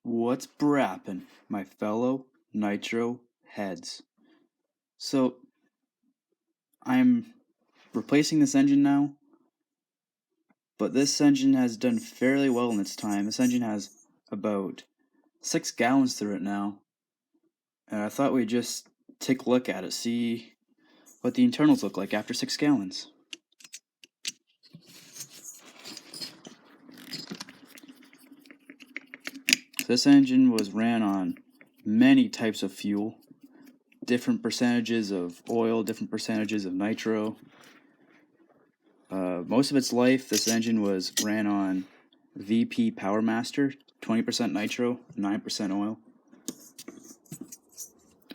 What's brappin', my fellow Nitro heads? So, I'm replacing this engine now, but this engine has done fairly well in its time. This engine has about 6 gallons through it now, and I thought we'd just take a look at it, see what the internals look like after 6 gallons. This engine was ran on many types of fuel, different percentages of oil, different percentages of nitro. Most of its life, this engine was ran on VP Power Master, 20% nitro, 9% oil.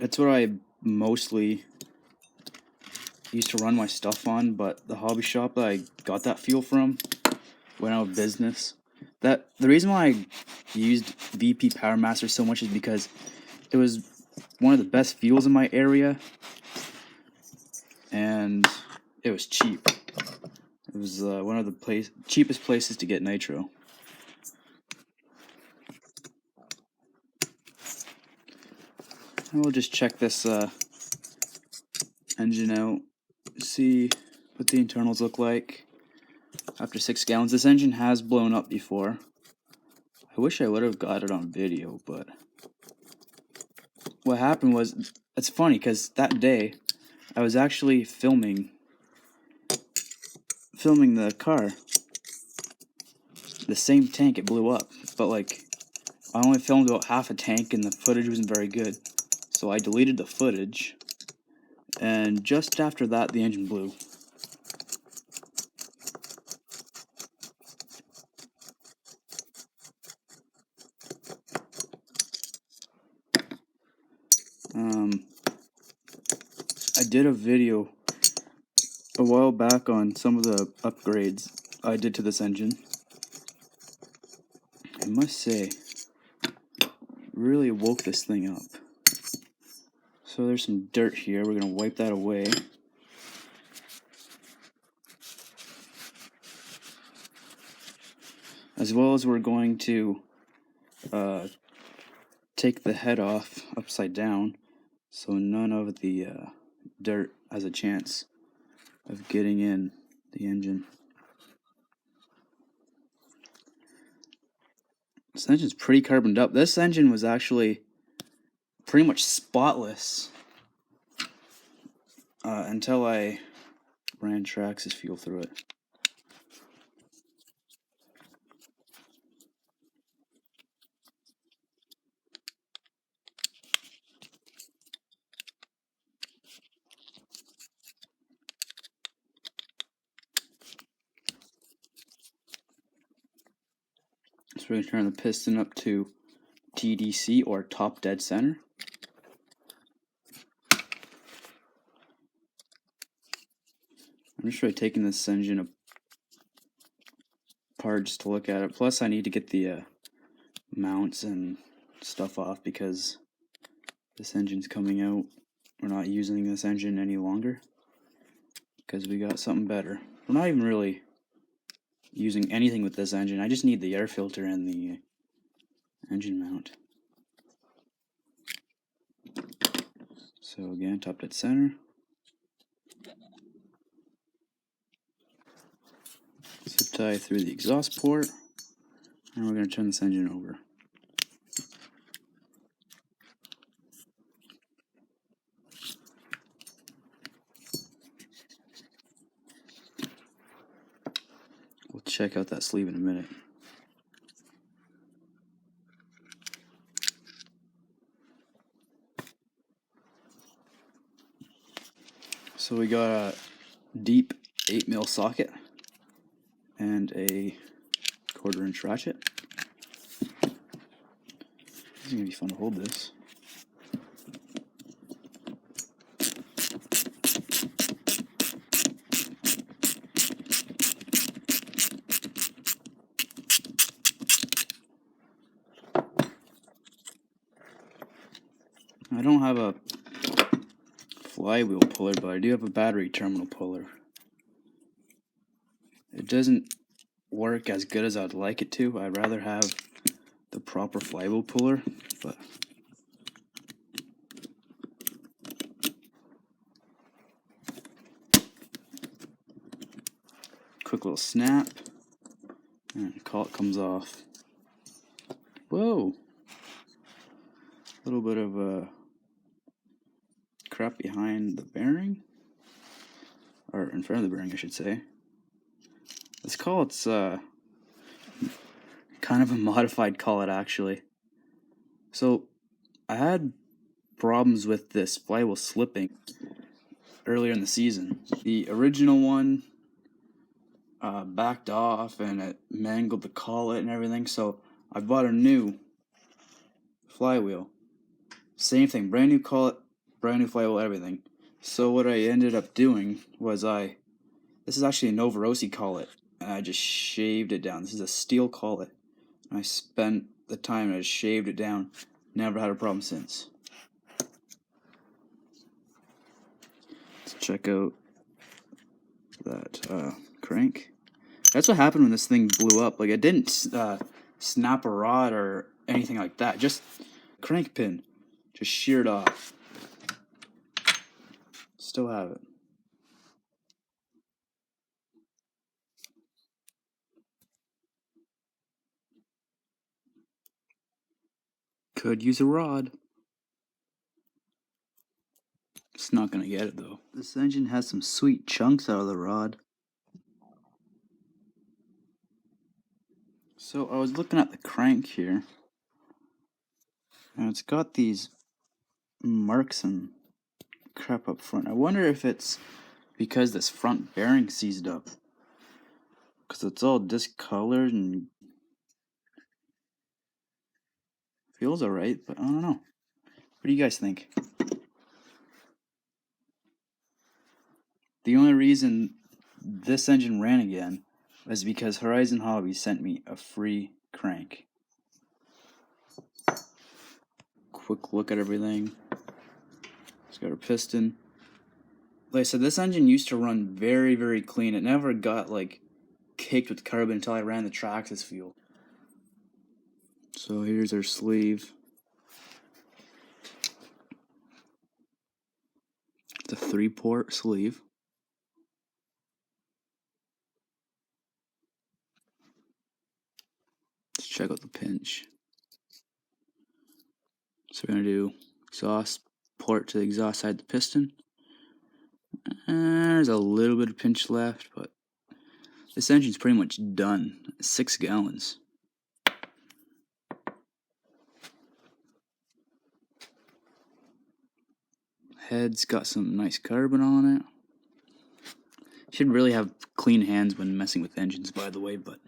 That's what I mostly used to run my stuff on, but the hobby shop that I got that fuel from went out of business. The reason why I used VP Power Master so much is because it was one of the best fuels in my area, and it was cheap. It was one of the cheapest places to get nitro. And we'll just check this engine out, see what the internals look like after 6 gallons. This engine has blown up before. I wish I would have got it on video, but what happened was, it's funny because that day I was actually filming the car. The same tank, it blew up, but like I only filmed about half a tank and the footage wasn't very good, so I deleted the footage, and just after that the engine blew. I did a video a while back on some of the upgrades I did to this engine. I must say, really woke this thing up. So there's some dirt here, we're going to wipe that away. As well as we're going to take the head off upside down, so none of the dirt has a chance of getting in the engine. This engine's pretty carboned up. This engine was actually pretty much spotless until I ran Traxxas fuel through it. So we're going to turn the piston up to TDC, or top dead center. I'm just really taking this engine apart just to look at it. Plus I need to get the mounts and stuff off because this engine's coming out. We're not using this engine any longer because we got something better. We're not even really using anything with this engine. I just need the air filter and the engine mount. So again, top dead center. Zip tie through the exhaust port, and we're going to turn this engine over. We'll check out that sleeve in a minute. So we got a deep 8mm socket and a 1/4" ratchet. This is going to be fun to hold this. I don't have a flywheel puller, but I do have a battery terminal puller. It doesn't work as good as I'd like it to. I'd rather have the proper flywheel puller, but quick little snap, and the collet comes off. Whoa! A little bit of crap behind the bearing, or in front of the bearing, I should say. This collet's kind of a modified collet, actually. So I had problems with this flywheel slipping earlier in the season. The original one backed off and it mangled the collet and everything, so I bought a new flywheel. Same thing, brand new collet, brand new flywheel, everything. So what I ended up doing was this is actually a Novorossi collet, and I just shaved it down. This is a steel collet. I spent the time and I shaved it down. Never had a problem since. Let's check out that crank. That's what happened when this thing blew up. Like, it didn't snap a rod or anything like that. Just crank pin just sheared off. Still have it. Could use a rod. It's not gonna get it though. This engine has some sweet chunks out of the rod. So I was looking at the crank here, and it's got these marks and crap up front. I wonder if it's because this front bearing seized up, because it's all discolored and feels alright, but I don't know. What do you guys think? The only reason this engine ran again was because Horizon Hobby sent me a free crank. Quick look at everything. It's got a piston. Like I said, this engine used to run very, very clean. It never got like caked with carbon until I ran the Traxxas fuel. So here's our sleeve. It's a 3-port sleeve. Let's check out the pinch. So we're going to do exhaust port to the exhaust side of the piston. There's a little bit of pinch left, but this engine's pretty much done. 6 gallons. Head's got some nice carbon on it. Should really have clean hands when messing with engines, by the way, but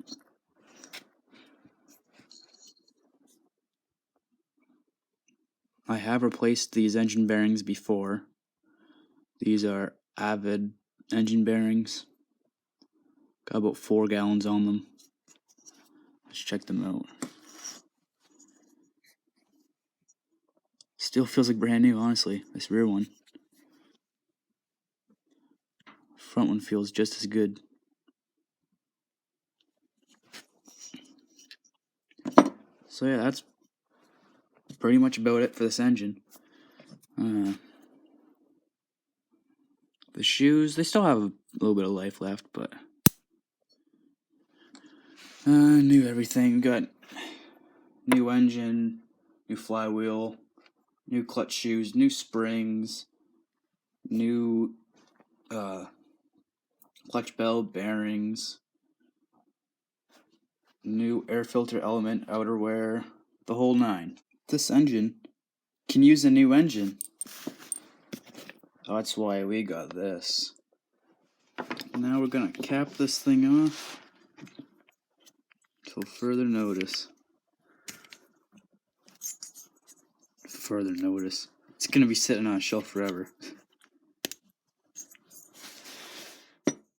I have replaced these engine bearings before. These are Avid engine bearings. Got about 4 gallons on them. Let's check them out. Still feels like brand new, honestly, this rear one. Front one feels just as good. So yeah, that's pretty much about it for this engine. The shoes, they still have a little bit of life left, but new everything. We got new engine, new flywheel, new clutch shoes, new springs, new clutch belt bearings, new air filter element outerwear, the whole 9. This engine can use a new engine. That's why we got this. Now we're gonna cap this thing off till further notice. It's gonna be sitting on a shelf forever.